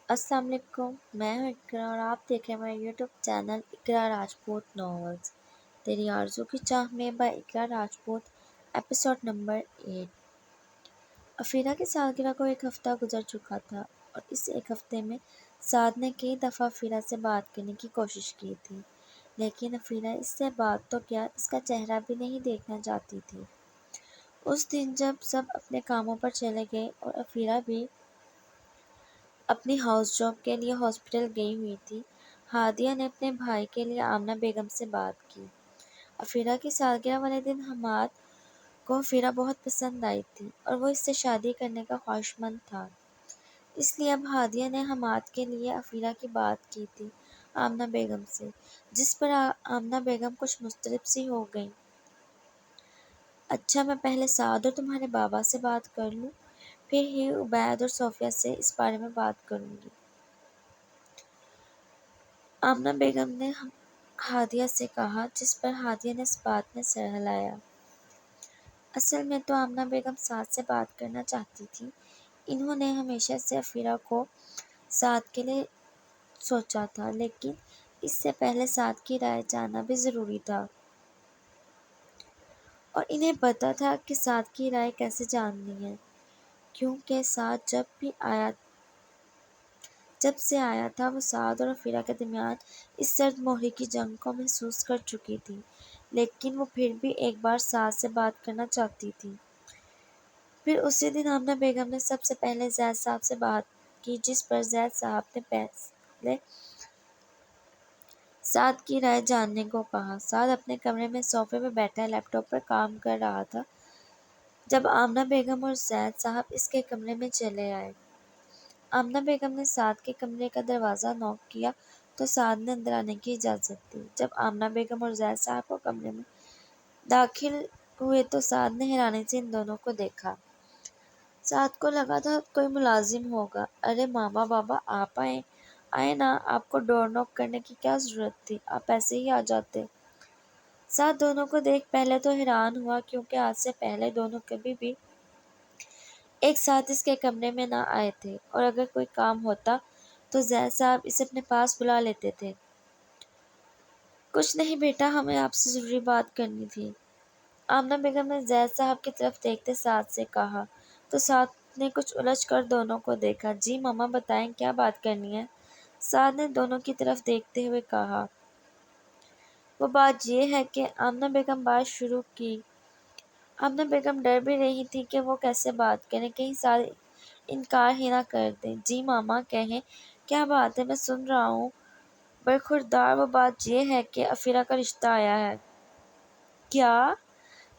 السلام علیکم، میں ہوں اقرا اور آپ دیکھ رہے ہیں میرا یوٹیوب چینل اقرا راجپوت ناولز۔ تیری آرزو کی چاہ میں by Iqra Rajput, episode number 8۔ افیرا کی سالگرہ کو ایک ہفتہ گزر چکا تھا اور اس ایک ہفتے میں سعد نے کئی دفعہ افیرا سے بات کرنے کی کوشش کی تھی، لیکن افیرا اس سے بات تو کیا اس کا چہرہ بھی نہیں دیکھنا چاہتی تھی۔ اس دن جب سب اپنے کاموں پر چلے گئے اور افیرا بھی اپنی ہاؤس جاب کے لیے ہاسپٹل گئی ہوئی تھی، ہادیہ نے اپنے بھائی کے لیے آمنہ بیگم سے بات کی۔ افیرا کی سالگرہ والے دن حماد کو افیرا بہت پسند آئی تھی اور وہ اس سے شادی کرنے کا خواہشمند تھا، اس لیے اب ہادیہ نے حماد کے لیے افیرا کی بات کی تھی آمنہ بیگم سے، جس پر آمنہ بیگم کچھ مضطرب سی ہو گئیں۔ اچھا، میں پہلے سعد اور تمہارے بابا سے بات کر لوں، پھر ہی عبید اور صوفیہ سے اس بارے میں بات کروں گی، آمنہ بیگم نے ہادیہ سے کہا، جس پر ہادیہ نے اس بات میں سر ہلایا۔ اصل میں تو آمنہ بیگم سعد سے بات کرنا چاہتی تھی، انہوں نے ہمیشہ سے افیرا کو سعد کے لیے سوچا تھا، لیکن اس سے پہلے سعد کی رائے جاننا بھی ضروری تھا اور انہیں پتہ تھا کہ سعد کی رائے کیسے جاننی ہے، کیونکہ سعد جب سے آیا تھا وہ سعد اور افیرا کے درمیان اس سرد مہری کی جنگ کو محسوس کر چکی تھی، لیکن وہ پھر بھی ایک بار سعد سے بات کرنا چاہتی تھی۔ پھر اسی دن آمنہ بیگم نے سب سے پہلے زید صاحب سے بات کی، جس پر زید صاحب نے پہلے سعد کی رائے جاننے کو کہا۔ سعد اپنے کمرے میں صوفے پر بیٹھا لیپ ٹاپ پر کام کر رہا تھا جب آمنہ بیگم اور زید صاحب اس کے کمرے میں چلے آئے۔ آمنہ بیگم نے سعد کے کمرے کا دروازہ نوک کیا تو سعد نے اندر آنے کی اجازت دی۔ جب آمنہ بیگم اور زید صاحب کو کمرے میں داخل ہوئے تو سعد نے حیرانی سے ان دونوں کو دیکھا۔ سعد کو لگا تھا کوئی ملازم ہوگا۔ ارے ماما بابا، آپ آئے نا، آپ کو ڈور نوک کرنے کی کیا ضرورت تھی، آپ ایسے ہی آ جاتے۔ سعد دونوں کو دیکھ پہلے تو حیران ہوا، کیونکہ آج سے پہلے دونوں کبھی بھی ایک ساتھ اس کے کمرے میں نہ آئے تھے، اور اگر کوئی کام ہوتا تو زید صاحب اسے اپنے پاس بلا لیتے تھے۔ کچھ نہیں بیٹا، ہمیں آپ سے ضروری بات کرنی تھی، آمنہ بیگم نے زید صاحب کی طرف دیکھتے سعد سے کہا، تو سعد نے کچھ الجھ کر دونوں کو دیکھا۔ جی ماما بتائیں، کیا بات کرنی ہے، سعد نے دونوں کی طرف دیکھتے ہوئے کہا۔ وہ بات یہ ہے کہ آمنہ بیگم بات شروع کی۔ آمنہ بیگم ڈر بھی رہی تھی کہ وہ کیسے بات کریں، کہیں سعد انکار ہی نہ کر دیں۔ جی ماما کہیں، کیا بات ہے، میں سن رہا ہوں، برخوردار۔ وہ بات یہ ہے کہ افیرا کا رشتہ آیا ہے۔ کیا؟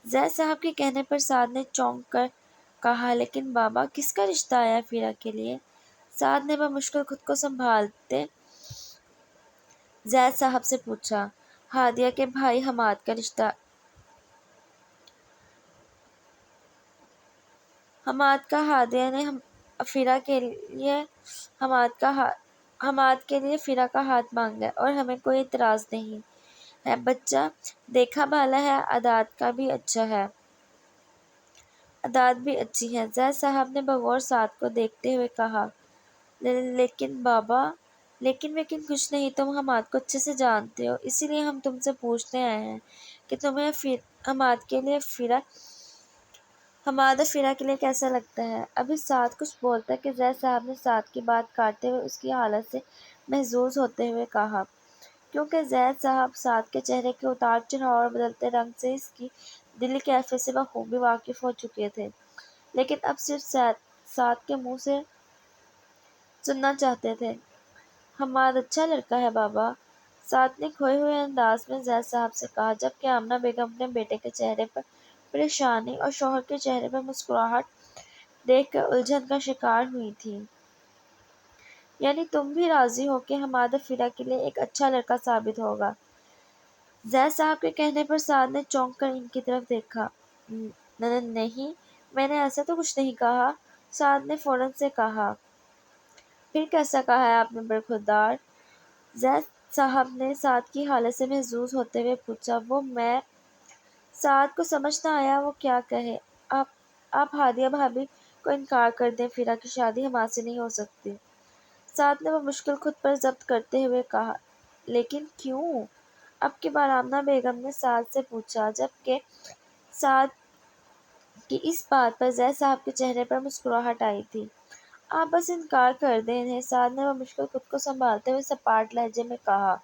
زید صاحب کے کہنے پر سعد نے چونک کر کہا، لیکن بابا کس کا رشتہ آیا افیرا کے لیے؟ سعد نے بمشکل خود کو سنبھالتے زید صاحب سے پوچھا۔ ہادیہ کے بھائی حماد کا رشتہ۔ حماد کا ہادیہ نے افیرا کے لیے حماد کے لیے افیرا کا ہاتھ مانگا ہے، اور ہمیں کوئی اعتراض نہیں ہے بچہ، دیکھا بھالا ہے، عادات بھی اچھی ہیں، زید صاحب نے بغور سعد کو دیکھتے ہوئے کہا۔ لیکن بابا، لیکن کچھ نہیں، تم حماد کو اچھے سے جانتے ہو، اسی لیے ہم تم سے پوچھنے آئے ہیں کہ تمہیں حماد افیرا کے لیے کیسا لگتا ہے۔ ابھی سعد کچھ بولتا کہ زید صاحب نے سعد کی بات کاٹتے ہوئے اس کی حالت سے محظوظ ہوتے ہوئے کہا، کیونکہ زید صاحب سعد کے چہرے کے اتار چڑھاؤ اور بدلتے رنگ سے اس کی دلی کیفیت سے بخوبی واقف ہو چکے تھے، لیکن اب صرف سعد کے منہ سے سننا چاہتے تھے۔ حماد اچھا لڑکا ہے بابا، سعد نے کھوئے ہوئے انداز میں زید صاحب سے کہا، جبکہ آمنہ بیگم اپنے بیٹے کے چہرے پر پریشانی اور شوہر کے چہرے پر مسکراہٹ دیکھ کر الجھن کا شکار ہوئی تھیں۔ یعنی تم بھی راضی ہو کہ حماد افیرا کے لیے ایک اچھا لڑکا ثابت ہوگا؟ زید صاحب کے کہنے پر سعد نے چونک کر ان کی طرف دیکھا۔ نہیں، میں نے ایسا تو کچھ نہیں کہا، سعد نے فوراً سے کہا۔ پھر کیسا کہا ہے آپ نے برخوردار؟ زید صاحب نے سعد کی حالت سے محظوظ ہوتے ہوئے پوچھا۔ سعد کو سمجھ نہ آیا وہ کیا کہے۔ آپ ہادیہ بھابھی کو انکار کر دیں، افیرا کی شادی حماد سے نہیں ہو سکتی۔ سعد نے وہ مشکل خود پر ضبط کرتے ہوئے کہا، لیکن کیوں؟ اب کی بار آمنہ بیگم نے سعد سے پوچھا، جبکہ سعد کی اس بات پر زید صاحب کے چہرے پر مسکراہٹ آئی تھی۔ آپ بس انکار کر دیں انہیں، سعد نے وہ مشکل خود کو سنبھالتے ہوئے سپاٹ لہجے میں کہا۔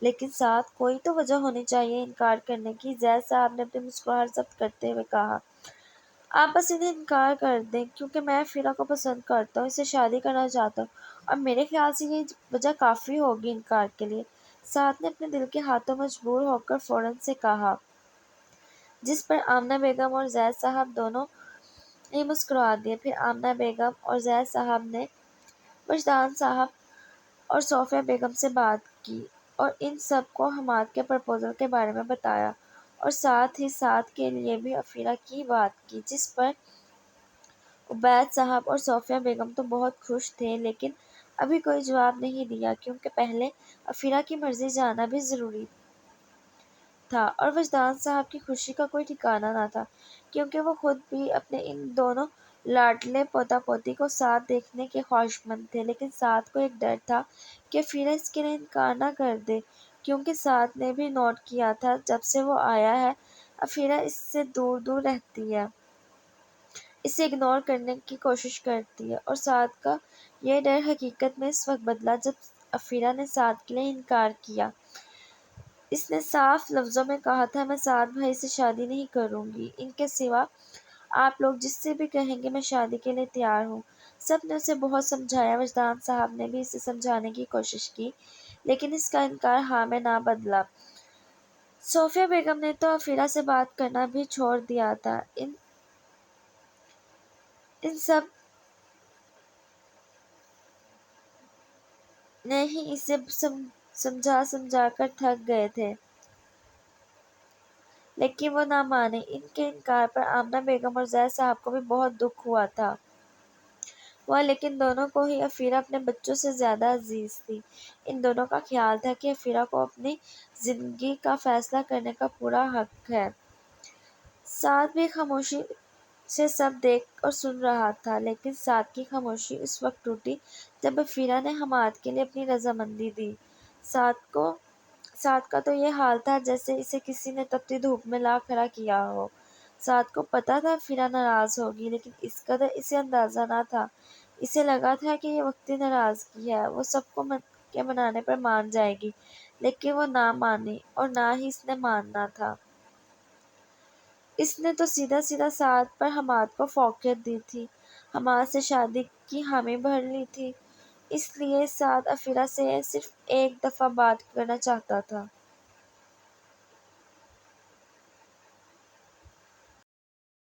لیکن سعد، کوئی تو وجہ ہونی چاہیے انکار کرنے کی، زید صاحب نے اپنی مسکراہٹ ضبط کرتے ہوئے کہا۔ آپ بس انہیں انکار کر دیں کیونکہ میں عفیرہ کو پسند کرتا ہوں، اسے شادی کرنا چاہتا ہوں، اور میرے خیال سے یہ وجہ کافی ہوگی انکار کے لیے، سعد نے اپنے دل کے ہاتھوں مجبور ہو کر فوراً سے کہا، جس پر آمنہ بیگم اور زید صاحب دونوں ہی مسکرا دیے۔ پھر آمنہ بیگم اور زید صاحب نے وجدان صاحب اور صوفیہ بیگم سے بات کی اور ان سب کو حماد کے پرپوزل کے بارے میں بتایا، اور ساتھ ہی سعد کے لیے بھی عفیرہ کی بات کی، جس پر عبید صاحب اور صوفیہ بیگم تو بہت خوش تھے، لیکن ابھی کوئی جواب نہیں دیا کیونکہ پہلے عفیرہ کی مرضی جاننا بھی ضروری تھا، اور وجدان صاحب کی خوشی کا کوئی ٹھکانہ نہ تھا کیونکہ وہ خود بھی اپنے ان دونوں لاڈلے پوتا پوتی کو ساتھ دیکھنے کے خواہشمند تھے۔ لیکن سعد کو ایک ڈر تھا کہ عفیرہ اس کے لیے انکار نہ کر دے، کیونکہ سعد نے بھی نوٹ کیا تھا جب سے وہ آیا ہے عفیرہ اس سے دور دور رہتی ہے، اسے اگنور کرنے کی کوشش کرتی ہے، اور سعد کا یہ ڈر حقیقت میں اس وقت بدلا جب عفیرہ نے سعد کے لیے انکار کیا۔ اس نے صاف لفظوں میں کہا تھا، میں سعد بھائی سے شادی نہیں کروں گی، ان کے سوا آپ لوگ جس سے بھی کہیں گے میں شادی کے لیے تیار ہوں۔ سب نے اسے بہت سمجھایا، وجدان صاحب نے بھی اسے سمجھانے کی کوشش کی، لیکن اس کا انکار ہاں میں نہ بدلا۔ صوفیہ بیگم نے تو عفیرہ سے بات کرنا بھی چھوڑ دیا تھا، ان سب نے ہی اسے سمجھا سمجھا کر تھک گئے تھے، لیکن وہ نہ مانے۔ ان کے انکار پر آمنہ بیگم اور زید صاحب کو بھی بہت دکھ ہوا تھا، لیکن دونوں کو ہی عفیرہ اپنے بچوں سے زیادہ عزیز تھی۔ ان دونوں کا خیال تھا کہ عفیرہ کو اپنی زندگی کا فیصلہ کرنے کا پورا حق ہے۔ سعد بھی خاموشی سے سب دیکھ اور سن رہا تھا، لیکن سعد کی خاموشی اس وقت ٹوٹی جب عفیرہ نے حماد کے لیے اپنی رضامندی دی۔ سعد کا تو یہ حال تھا جیسے اسے کسی نے تپتی دھوپ میں لا کھڑا کیا ہو۔ سعد کو پتہ تھا عفیرہ ناراض ہوگی، لیکن اس قدر اسے اندازہ نہ تھا۔ اسے لگا تھا کہ یہ وقتی ناراضگی ہے، وہ سب کو کے منانے پر مان جائے گی، لیکن وہ نہ مانی، اور نہ ہی اس نے ماننا تھا۔ اس نے تو سیدھا سیدھا سعد پر حماد کو فوقیت دی تھی، حماد سے شادی کی حامی بھر لی تھی۔ اس لیے سعد عفیرہ سے صرف ایک دفعہ بات کرنا چاہتا تھا۔